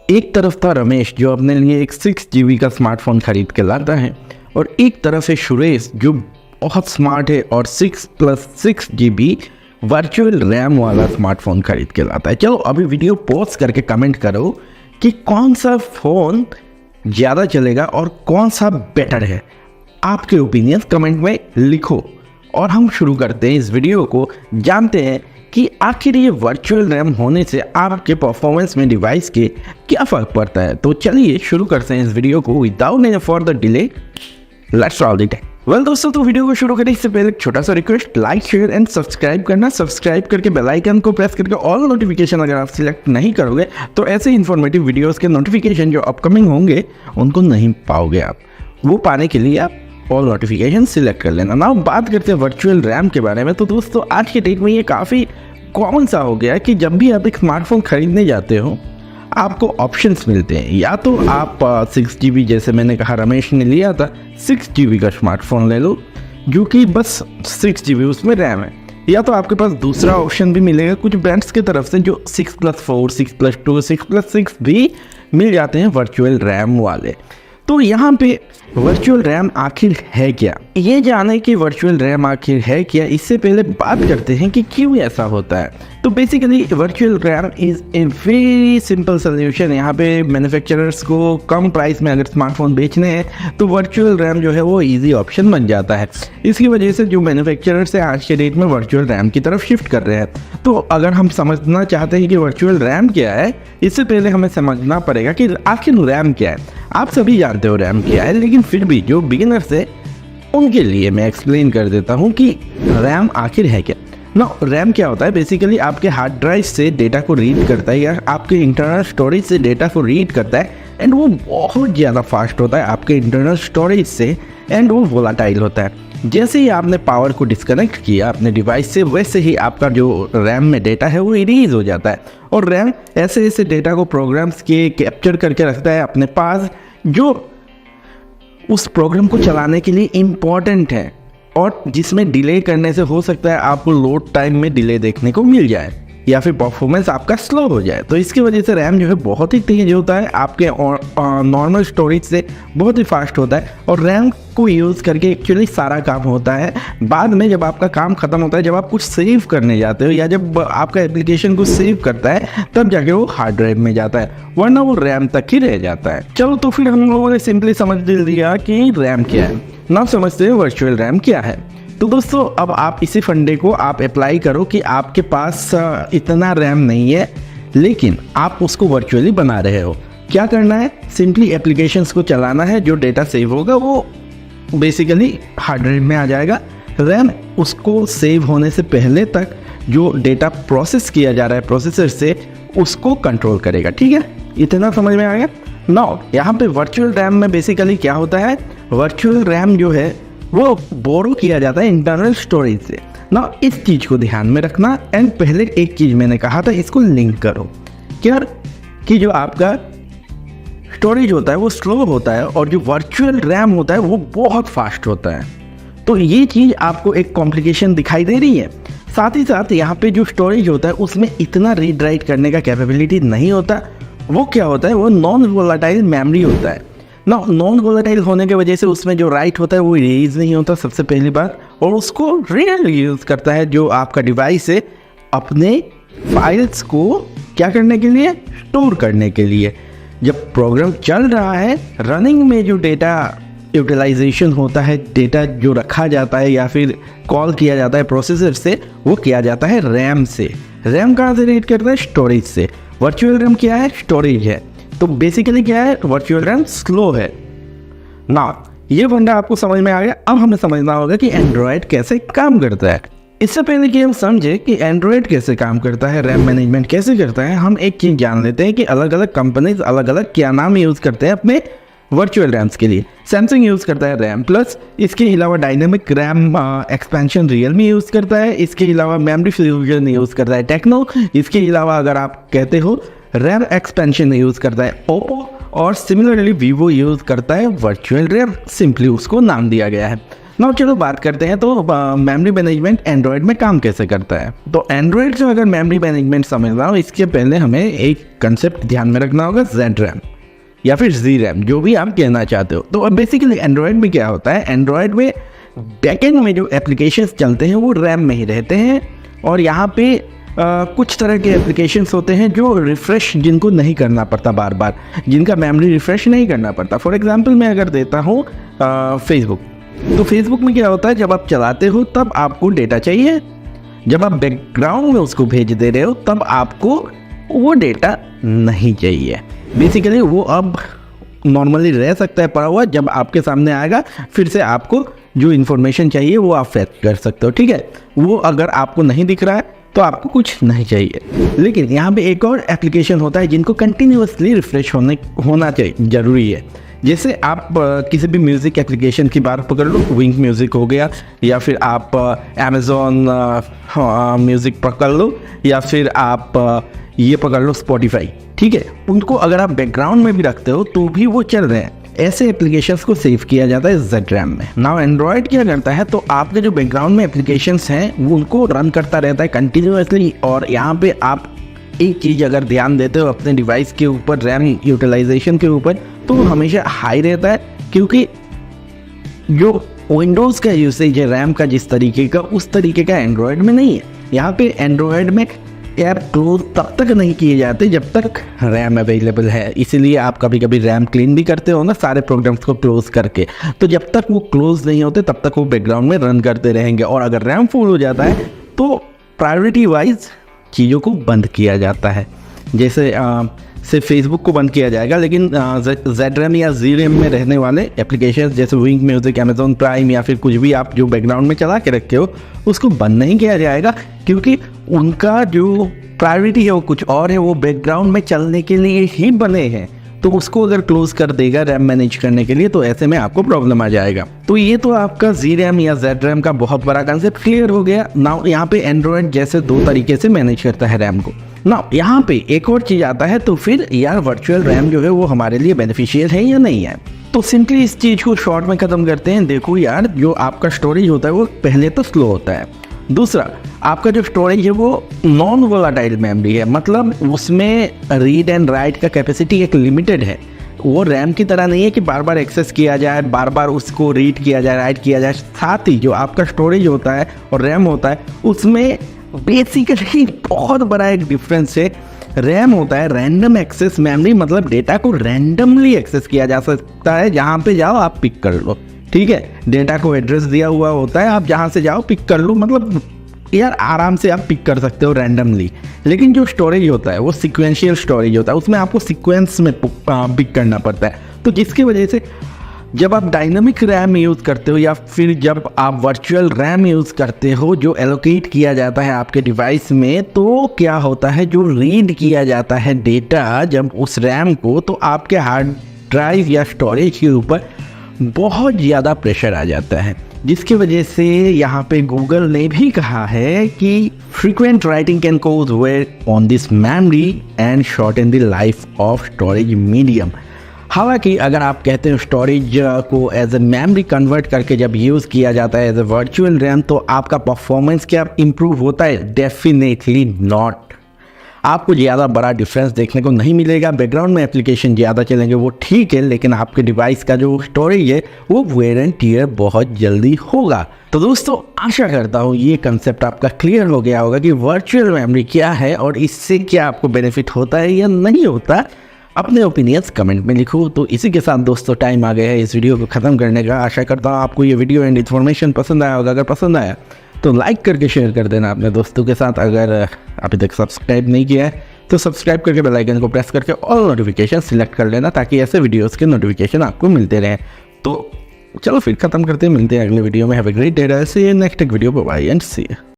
एक तरफ था रमेश जो अपने लिए एक 6 GB का स्मार्टफोन खरीद के लाता है, और एक तरफ है सुरेश जो बहुत स्मार्ट है और 6+6 GB वर्चुअल रैम वाला स्मार्टफोन खरीद के लाता है। चलो अभी वीडियो पॉज करके कमेंट करो कि कौन सा फ़ोन ज़्यादा चलेगा और कौन सा बेटर है। आपके ओपिनियन कमेंट में लिखो और हम शुरू करते हैं इस वीडियो को। जानते हैं कि आखिर ये वर्चुअल रैम होने से आपके परफॉर्मेंस में डिवाइस के क्या फ़र्क पड़ता है। तो चलिए शुरू करते हैं इस वीडियो को without any further delay. Let's all the well दोस्तों, तो वीडियो को शुरू करने से पहले एक छोटा सा request, like share and subscribe करना। सब्सक्राइब करके बेल आइकन को प्रेस करके ऑल नोटिफिकेशन अगर आप सिलेक्ट नहीं करोगे तो ऐसे इन्फॉर्मेटिव वीडियोस के नोटिफिकेशन जो अपकमिंग होंगे उनको नहीं पाओगे आप। वो पाने के लिए आप ऑल नोटिफिकेशन सिलेक्ट कर लेना। ना बात करते हैं वर्चुअल रैम के बारे में। तो दोस्तों आज के डेट में ये काफ़ी कॉमन सा हो गया कि जब भी आप एक स्मार्टफोन खरीदने जाते हो आपको ऑप्शंस मिलते हैं। या तो आप 6 GB, जैसे मैंने कहा रमेश ने लिया था 6 GB का स्मार्टफोन ले लो जो कि बस 6 GB उसमें रैम है, या तो आपके पास दूसरा ऑप्शन भी मिलेगा कुछ ब्रांड्स की तरफ से जो 6+4, 6+2, 6+6 भी मिल जाते हैं वर्चुअल रैम वाले। तो यहाँ पे वर्चुअल रैम आखिर है क्या, ये जाने कि वर्चुअल रैम आखिर है क्या, इससे पहले बात करते हैं कि क्यों ऐसा होता है। तो basically virtual RAM is a very simple solution. यहाँ पे मैन्युफैक्चरर्स को कम प्राइस में अगर स्मार्टफोन बेचने हैं तो वर्चुअल रैम जो है वो इजी ऑप्शन बन जाता है। इसकी वजह से जो मैन्युफैक्चरर्स हैं आज के डेट में वर्चुअल रैम की तरफ शिफ्ट कर रहे हैं। तो अगर हम समझना चाहते हैं कि वर्चुअल रैम क्या है, इससे पहले हमें समझना पड़ेगा कि आखिर रैम क्या है। आप सभी जानते हो रैम क्या है, लेकिन फिर भी जो बिगिनर्स है उनके लिए मैं एक्सप्लेन कर देता हूँ कि रैम आखिर है क्या। ना रैम क्या होता है, बेसिकली आपके हार्ड ड्राइव से डेटा को रीड करता है या आपके इंटरनल स्टोरेज से डेटा को रीड करता है, एंड वो बहुत ज़्यादा फास्ट होता है आपके इंटरनल स्टोरेज से, एंड वो वोलाटाइल होता है। जैसे ही आपने पावर को डिस्कनेक्ट किया अपने डिवाइस से, वैसे ही आपका जो रैम में डेटा है वो इरेज हो जाता है। और रैम ऐसे ऐसे डेटा को प्रोग्राम्स के कैप्चर करके रखता है अपने पास जो उस प्रोग्राम को चलाने के लिए इम्पॉर्टेंट है, और जिसमें डिले करने से हो सकता है आपको लोड टाइम में डिले देखने को मिल जाए या फिर परफॉर्मेंस आपका स्लो हो जाए। तो इसकी वजह से रैम जो है बहुत ही तेज होता है, आपके नॉर्मल स्टोरेज से बहुत ही फास्ट होता है, और रैम को यूज़ करके एक्चुअली सारा काम होता है। बाद में जब आपका काम खत्म होता है, जब आप कुछ सेव करने जाते हो या जब आपका एप्लीकेशन कुछ सेव करता है, तब जाके वो हार्ड ड्राइव में जाता है, वरना वो रैम तक ही रह जाता है। चलो तो फिर हम लोगों ने सिंपली समझ लिया कि रैम क्या है। ना समझते हैं वर्चुअल रैम क्या है। तो दोस्तों अब आप इसी फंडे को आप अप्लाई करो कि आपके पास इतना रैम नहीं है लेकिन आप उसको वर्चुअली बना रहे हो। क्या करना है, सिंपली एप्लीकेशंस को चलाना है, जो डेटा सेव होगा वो बेसिकली हार्ड ड्राइव में आ जाएगा। रैम उसको सेव होने से पहले तक जो डेटा प्रोसेस किया जा रहा है प्रोसेसर से, उसको कंट्रोल करेगा। ठीक है, इतना समझ में आ गया। नाउ यहाँ पे वर्चुअल रैम में बेसिकली क्या होता है, वर्चुअल रैम जो है वो बोरो किया जाता है इंटरनल स्टोरेज से। ना इस चीज़ को ध्यान में रखना। एंड पहले एक चीज़ मैंने कहा था, इसको लिंक करो क्या कि जो आपका स्टोरेज होता है वो स्लो होता है और जो वर्चुअल रैम होता है वो बहुत फास्ट होता है। तो ये चीज़ आपको एक कॉम्प्लिकेशन दिखाई दे रही है। साथ ही साथ यहाँ पे जो स्टोरेज होता है उसमें इतना रीड राइट करने का कैपेबिलिटी नहीं होता। वो क्या होता है, वो नॉन वोलाटाइल मेमोरी होता है ना। नॉन वोलाटाइल होने की वजह से उसमें जो राइट होता है वो इरेज नहीं होता सबसे पहली बात, और उसको रियल यूज़ करता है जो आपका डिवाइस है अपने फाइल्स को क्या करने के लिए, स्टोर करने के लिए। जब प्रोग्राम चल रहा है रनिंग में जो डेटा यूटिलाइजेशन होता है, डेटा जो रखा जाता है या फिर कॉल किया जाता है प्रोसेसर से, वो किया जाता है रैम से। रैम कहाँ से रीड करता है, स्टोरेज से। वर्चुअल रैम क्या है, स्टोरेज है। तो बेसिकली क्या है, वर्चुअल रैम स्लो है ना। ये फंडा आपको समझ में आ गया। अब हमें समझना होगा कि एंड्रॉयड कैसे काम करता है। इससे पहले कि हम समझे कि एंड्रॉयड कैसे काम करता है, रैम मैनेजमेंट कैसे करता है, हम एक चीज़ जान लेते हैं कि अलग अलग कंपनीज अलग अलग क्या नाम यूज़ करते हैं अपने वर्चुअल रैम्स के लिए। सैमसंग यूज़ करता है रैम प्लस, इसके अलावा dynamic RAM expansion Realme use करता है, इसके अलावा मेमोरी फ्यूजन यूज़ करता है टेक्नो, इसके अलावा अगर आप कहते हो रैम एक्सपेंशन यूज़ करता है ओप्पो, और सिमिलरली वीवो यूज़ करता है वर्चुअल रैम, सिंपली उसको नाम दिया गया है। ना चलो बात करते हैं तो मेमोरी मैनेजमेंट एंड्रॉयड में काम कैसे करता है। तो एंड्रॉयड से अगर मेमोरी मैनेजमेंट समझना हो, इसके पहले हमें एक कंसेप्ट ध्यान में रखना होगा, ZRAM या फिर ZRAM, जो भी आप कहना चाहते हो। तो अब बेसिकली एंड्रॉयड में क्या होता है, एंड्रॉयड में बैकएंड में जो एप्लीकेशंस चलते हैं वो रैम में ही रहते हैं, और यहाँ पे कुछ तरह के एप्लीकेशंस होते हैं जो रिफ़्रेश जिनको नहीं करना पड़ता बार बार, जिनका मेमोरी रिफ़्रेश नहीं करना पड़ता। फॉर एग्जांपल मैं अगर देता हूँ फेसबुक, तो फेसबुक में क्या होता है, जब आप चलाते हो तब आपको डेटा चाहिए, जब आप बैकग्राउंड में उसको भेज दे रहे हो तब आपको वो डेटा नहीं चाहिए। बेसिकली वो अब नॉर्मली रह सकता है पड़ा हुआ, जब आपके सामने आएगा फिर से आपको जो इन्फॉर्मेशन चाहिए वो आप फेच कर सकते हो, ठीक है। वो अगर आपको नहीं दिख रहा है तो आपको कुछ नहीं चाहिए। लेकिन यहाँ पे एक और एप्लीकेशन होता है जिनको कंटिन्यूअसली रिफ्रेश होना चाहिए, ज़रूरी है। जैसे आप किसी भी म्यूज़िक एप्लीकेशन की बात पकड़ लो, विंक म्यूज़िक हो गया, या फिर आप अमेज़ॉन म्यूज़िक पकड़ लो, या फिर आप ये पकड़ लो स्पॉटिफाई, ठीक है। उनको अगर आप बैकग्राउंड में भी रखते हो तो भी वो चल रहे हैं। ऐसे एप्लीकेशंस को सेव किया जाता है ZRAM में। नाउ एंड्रॉयड क्या करता है, तो आपके जो बैकग्राउंड में एप्लीकेशंस हैं वो उनको रन करता रहता है कंटिन्यूअसली। और यहाँ पे आप एक चीज़ अगर ध्यान देते हो अपने डिवाइस के ऊपर, रैम यूटिलाइजेशन के ऊपर, तो हमेशा हाई रहता है, क्योंकि जो विंडोज़ का यूसेज है रैम का जिस तरीके का, उस तरीके का एंड्रॉयड में नहीं है। यहाँ पे एंड्रॉयड में ऐप क्लोज तब तक नहीं किए जाते जब तक रैम अवेलेबल है। इसीलिए आप कभी कभी रैम क्लीन भी करते हो ना, सारे प्रोग्राम्स को क्लोज करके, तो जब तक वो क्लोज नहीं होते तब तक वो बैकग्राउंड में रन करते रहेंगे। और अगर रैम फुल हो जाता है तो प्रायोरिटी वाइज चीज़ों को बंद किया जाता है। जैसे सिर्फ फेसबुक को बंद किया जाएगा, लेकिन ZRAM या ZRAM में रहने वाले एप्लीकेशन जैसे विंक म्यूज़िक, अमेज़ॉन प्राइम या फिर कुछ भी आप जो बैकग्राउंड में चला के रखे हो उसको बंद नहीं किया जाएगा, क्योंकि उनका जो प्रायोरिटी है वो कुछ और है, वो बैकग्राउंड में चलने के लिए ही बने हैं। तो उसको अगर क्लोज कर देगा रैम मैनेज करने के लिए, तो ऐसे में आपको प्रॉब्लम आ जाएगा। तो ये तो आपका ZRAM या ZRAM का बहुत बड़ा कंसेप्ट क्लियर हो गया। नाउ यहाँ पे एंड्रॉयड जैसे दो तरीके से मैनेज करता है रैम को। नाउ यहाँ पे एक और चीज़ आता है, तो फिर यार वर्चुअल रैम जो है वो हमारे लिए बेनिफिशियल है या नहीं है। तो सिंपली इस चीज़ को शॉर्ट में ख़त्म करते हैं। देखो यार, जो आपका स्टोरेज होता है वो पहले तो स्लो होता है, दूसरा आपका जो स्टोरेज है वो नॉन वोलाटाइल मेमोरी है, मतलब उसमें रीड एंड राइट का कैपेसिटी एक लिमिटेड है। वो रैम की तरह नहीं है कि बार बार एक्सेस किया जाए, बार बार उसको रीड किया जाए, राइट किया जाए। साथ ही जो आपका स्टोरेज होता है और रैम होता है उसमें बेसिकली बहुत बड़ा एक डिफरेंस है। रैम होता है रैंडम एक्सेस मेमोरी, मतलब डेटा को रैंडमली एक्सेस किया जा सकता है, जहाँ पे जाओ आप पिक कर लो, ठीक है। डेटा को एड्रेस दिया हुआ होता है, आप जहाँ से जाओ पिक कर लो, मतलब यार आराम से आप पिक कर सकते हो रैंडमली। लेकिन जो स्टोरेज होता है वो सीक्वेंशियल स्टोरेज होता है, उसमें आपको सीक्वेंस में पिक करना पड़ता है। तो जिसकी वजह से जब आप डायनामिक रैम यूज़ करते हो या फिर जब आप वर्चुअल रैम यूज़ करते हो जो एलोकेट किया जाता है आपके डिवाइस में, तो क्या होता है, जो रीड किया जाता है डेटा जब उस रैम को, तो आपके हार्ड ड्राइव या स्टोरेज के ऊपर बहुत ज़्यादा प्रेशर आ जाता है। जिसकी वजह से यहाँ पे गूगल ने भी कहा है कि frequent writing can cause wear on this memory and shorten the life of storage medium. हालांकि अगर आप कहते हैं स्टोरेज को एज ए मेमोरी कन्वर्ट करके जब यूज़ किया जाता है एज ए वर्चुअल रैम, तो आपका परफॉर्मेंस क्या इम्प्रूव होता है? Definitely not. आपको ज़्यादा बड़ा डिफरेंस देखने को नहीं मिलेगा। बैकग्राउंड में एप्लीकेशन ज़्यादा चलेंगे वो ठीक है, लेकिन आपके डिवाइस का जो स्टोरेज है वो वेयर एंड टियर बहुत जल्दी होगा। तो दोस्तों, आशा करता हूँ ये कंसेप्ट आपका क्लियर हो गया होगा कि वर्चुअल मेमोरी क्या है और इससे क्या आपको बेनिफिट होता है या नहीं होता। अपने ओपिनियंस कमेंट में लिखो। तो इसी के साथ दोस्तों टाइम आ गया है इस वीडियो को ख़त्म करने का। आशा करता हूँ आपको ये वीडियो एंड इन्फॉर्मेशन पसंद आया होगा। अगर पसंद आया तो लाइक करके शेयर कर देना अपने दोस्तों के साथ। अगर अभी तक सब्सक्राइब नहीं किया है तो सब्सक्राइब करके बेल आइकन को प्रेस करके ऑल नोटिफिकेशन सिलेक्ट कर लेना, ताकि ऐसे वीडियोस के नोटिफिकेशन आपको मिलते रहें। तो चलो फिर ख़त्म करते हैं, मिलते हैं अगले वीडियो में। Have a great day, see you next video, bye and see you.